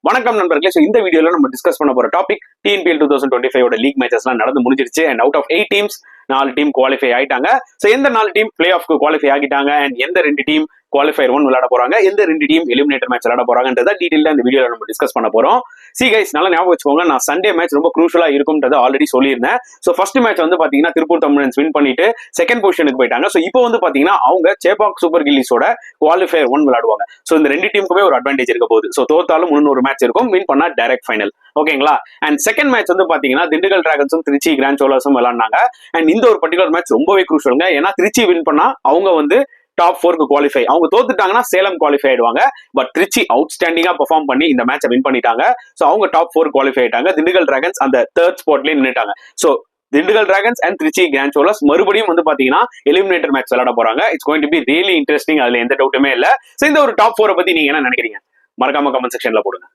வணக்கம் நண்பர்களே. இந்த வீடியோல நம்ம டிஸ்கஸ் பண்ண போற டாபிக் TNPL 2025 லீக் மேட்சஸ்லாம் நடந்து முடிஞ்சிருச்சு. And out of 8 teams 4 team qualify ஆயிட்டாங்க. எந்த 4 டீம் பிளே ஆஃப்க்கு குவாலிஃபை ஆகிட்டாங்க அண்ட் எந்த 2 டீம் குவாலிஃபயர் 1 விளையாட போறாங்க, எந்த 2 டீம் எலிமினேட்டர் மேட்ச் விளையாட போறாங்கன்றத டீடைலா இந்த வீடியோல நம்ம டிஸ்கஸ் பண்ண போறோம். கைஸ், நல்லா ஞாபகம் வச்சுக்கோங்க, நான் சண்டே மேட்ச் ரொம்ப குரூஷலா இருக்கும்ன்றத ஆல்ரெடி சொல்லியிருந்தேன். ஃபர்ஸ்ட் மேட்ச் வந்து பாத்தீங்கன்னா திருப்பூர் தமிழன்ஸ் வின் பண்ணிட்டு செகண்ட் பொசிஷனுக்கு போயிட்டாங்க. இப்போ வந்து பாத்தீங்கன்னா அவங்க சேப்பாக் சூப்பர் கில்லிஸோட குவாலிஃபயர் 1 விளையாடுவாங்க. இந்த 2 டீமுக்குமே ஒரு அட்வான்டேஜ் இருக்க போகுது. தோத்தாலும் 300 மேட்ச் இருக்கும், வின் பண்ணா டைரக்ட் ஃபைனல். ஓகேங்களா? அண்ட் செகண்ட் மேட்ச் வந்து பாத்தீங்கன்னா திண்டுக்கல் டிராகன்ஸும் திருச்சி கிராண்ட் சோலர்ஸும் விளையாடுனாங்க. அண்ட் இந்த ஒரு பர்டிகுலர் மேட்ச் ரொம்பவே குரூஷலுங்க. ஏன்னா திருச்சி வின் பண்ணா அவங்க வந்து டாப் 4க்கு குவாலிஃபை, அவங்க தோத்துட்டாங்கன்னா சேலம் குவாலிஃபை ஆயிடுவாங்க. பட் திருச்சி அவுட்ஸ்டாண்டிங்கா பெர்ஃபார்ம் பண்ணி இந்த மேட்சை வின் பண்ணிட்டாங்க. அவங்க டாப் 4 குவாலிஃபை ஆயிட்டாங்க. திண்டுக்கல் டிராகன்ஸ் அந்த 3rd ஸ்பாட்லயே நின்னுட்டாங்க. Dindigul Dragons and Trichy grand Cholas மறுபடியும் வந்து பாத்தீங்கன்னா எலிமினேட்டர் மேட்ச் விளையாட போறாங்க. It's going to be really interesting. அதுல எந்த டவுட்டுமே இல்ல. இந்த ஒரு டாப் 4 பத்தி நீங்க என்ன நினைக்கிறீங்க? மறக்காம கமெண்ட் செக்ஷன்ல போடுங்க.